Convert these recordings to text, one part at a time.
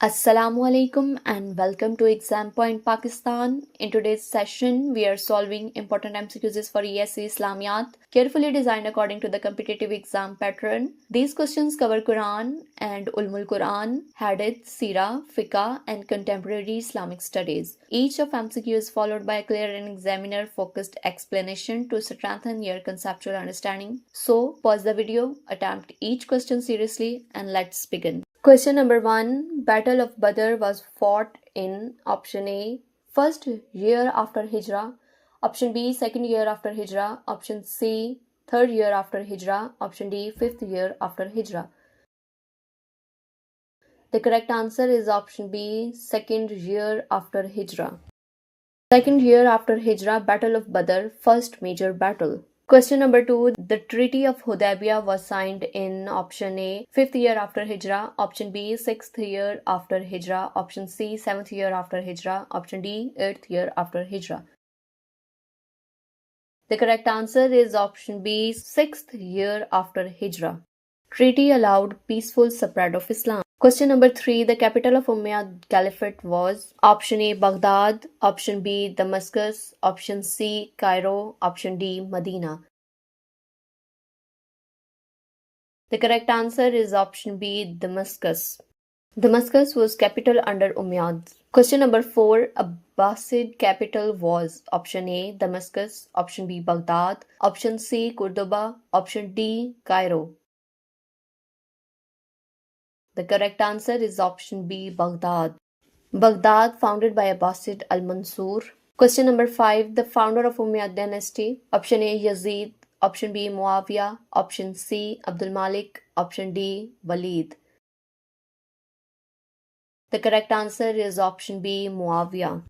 Assalamu alaikum and welcome to ExamPoint Pakistan. In today's session, we are solving important MCQs for ESE Islamiyat, carefully designed according to the competitive exam pattern. These questions cover Quran and Ulmul Quran, Hadith, Seerah, Fiqh, and contemporary Islamic studies. Each of MCQ is followed by a clear and examiner-focused explanation to strengthen your conceptual understanding. So, pause the video, attempt each question seriously, and let's begin. Question number 1. Battle of Badr was fought in option A, first year after Hijrah, option B, second year after Hijrah, option C, third year after Hijrah, option D, fifth year after Hijrah. The correct answer is option B, second year after Hijrah. Second year after Hijrah, Battle of Badr, first major battle. Question number 2. The Treaty of Hudaybiyyah was signed in option A, 5th year after Hijrah, option B, 6th year after Hijrah, option C, 7th year after Hijrah, option D, 8th year after Hijrah. The correct answer is option B, 6th year after Hijrah. Treaty allowed peaceful spread of Islam. Question number 3. The capital of Umayyad Caliphate was option A, Baghdad, option B, Damascus, option C, Cairo, option D, Medina. The correct answer is option B, Damascus. Damascus was capital under Umayyads. Question number 4. Abbasid capital was option A, Damascus, option B, Baghdad, option C, Cordoba, option D, Cairo. The correct answer is option B, Baghdad. Baghdad, founded by Abbasid al-Mansur. Question number 5. The founder of Umayyad dynasty. Option A, Yazid. Option B, Muawiyah. Option C, Abdul Malik. Option D, Walid. The correct answer is option B, Muawiyah.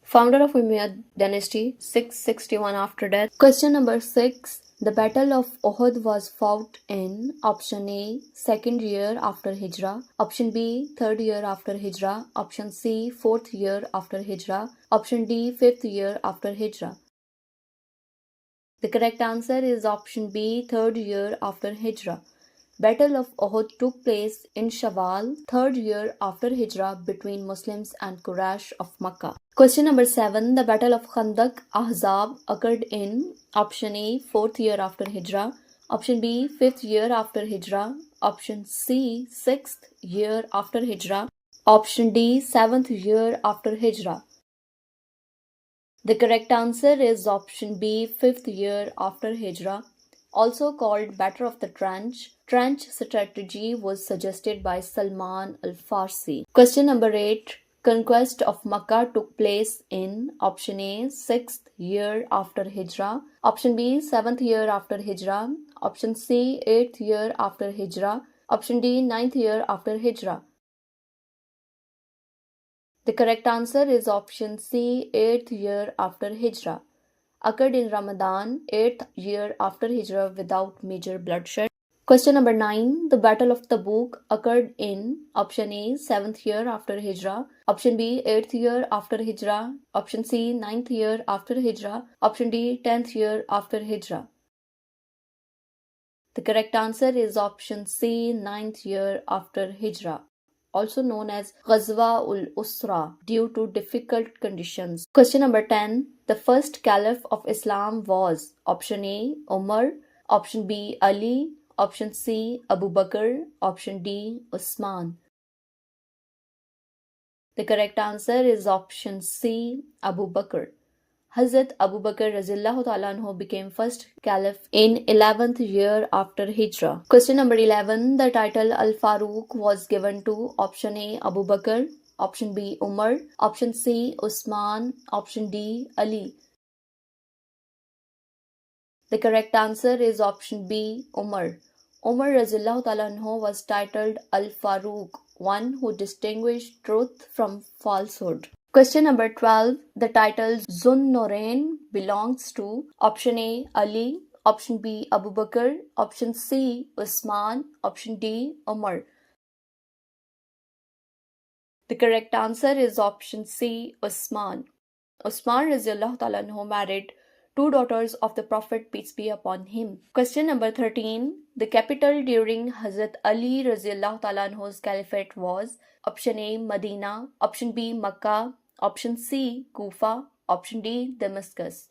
Founder of Umayyad dynasty, 661 after death. Question number 6. The Battle of Uhud was fought in option A, second year after Hijrah, option B, third year after Hijrah, option C, fourth year after Hijrah, option D, fifth year after Hijrah. The correct answer is option B, third year after Hijrah. Battle of Uhud took place in Shawwal, third year after Hijrah, between Muslims and Quraysh of Makkah. Question number 7. The Battle of Khandaq, Ahzab occurred in option A, fourth year after Hijrah, option B, fifth year after Hijrah, option C, sixth year after Hijrah, option D, seventh year after Hijrah. The correct answer is option B, fifth year after Hijrah. Also called Battle of the Trench. Trench strategy was suggested by Salman al-Farsi. Question number 8. Conquest of Makkah took place in option A, 6th year after Hijrah, option B, 7th year after Hijrah, option C, 8th year after Hijrah, option D, 9th year after Hijrah. The correct answer is option C, 8th year after Hijrah. Occurred in Ramadan, 8th year after Hijrah without major bloodshed. Question number 9. The Battle of Tabuk occurred in option A, 7th year after Hijrah, option B, 8th year after Hijrah, option C, 9th year after Hijrah, option D, 10th year after Hijrah. The correct answer is option C, 9th year after Hijrah, also known as Ghazwa-ul-Usra, due to difficult conditions. Question number 10. The first Caliph of Islam was option A, Umar, option B, Ali, option C, Abu Bakr, option D, Usman. The correct answer is option C, Abu Bakr. Hazrat Abu Bakr Razillahu Ta'ala Anhu became first Caliph in 11th year after Hijrah. Question number 11. The title Al-Faruq was given to option A, Abu Bakr, option B, Umar, option C, Usman, option D, Ali. The correct answer is option B, Umar. Umar Razillahu Ta'ala Anhu was titled Al-Faruq, one who distinguished truth from falsehood. Question number 12. The title Zun Norain belongs to option A, Ali, option B, Abu Bakr, option C, Usman, option D, Umar. The correct answer is option C, Usman. Usman Razillahu Ta'ala Anhu married two daughters of the Prophet, peace be upon him. Question number 13. The capital during Hazrat Ali Raziyallahu Ta'ala anhu's caliphate was option A. Medina, option B. Makkah, option C. Kufa, option D. Damascus.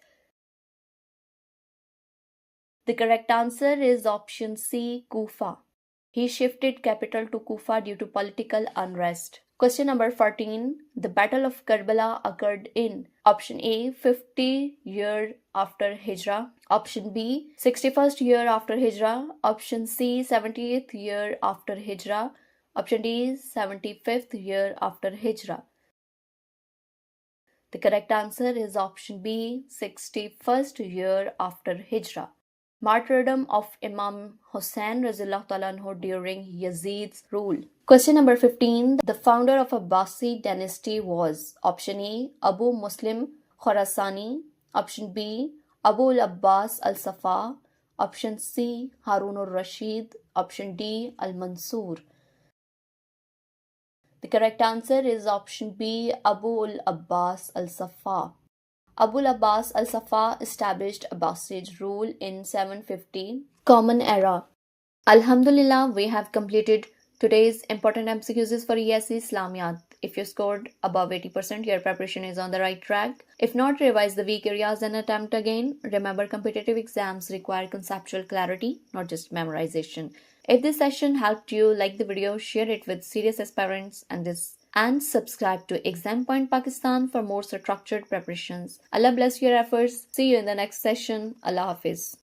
The correct answer is option C. Kufa. He shifted capital to Kufa due to political unrest. Question number 14. The Battle of Karbala occurred in option A. 50 year after Hijrah, option B. 61st year after Hijrah, option C. 70th year after Hijrah, option D. 75th year after Hijrah. The correct answer is option B. 61st year after Hijrah. Martyrdom of Imam Hussain Razillahu Ta'ala anhu during Yazid's rule. Question number 15. The founder of Abbasid dynasty was option A. Abu Muslim Khorasani, option B. Abu al-Abbas al-Safa, option C. Harun al-Rashid, option D. Al-Mansur. The correct answer is option B. Abu al-Abbas al-Safa. Abu al-Abbas al-Safa established Abbasid rule in 750 Common Era. Alhamdulillah, we have completed today's important MCQs for ESE Islamiyat. If you scored above 80%, your preparation is on the right track. If not, revise the weak areas and attempt again. Remember, competitive exams require conceptual clarity, not just memorization. If this session helped you, like the video, share it with serious aspirants and subscribe to ExamPoint Pakistan for more structured preparations. Allah bless your efforts. See you in the next session. Allah Hafiz.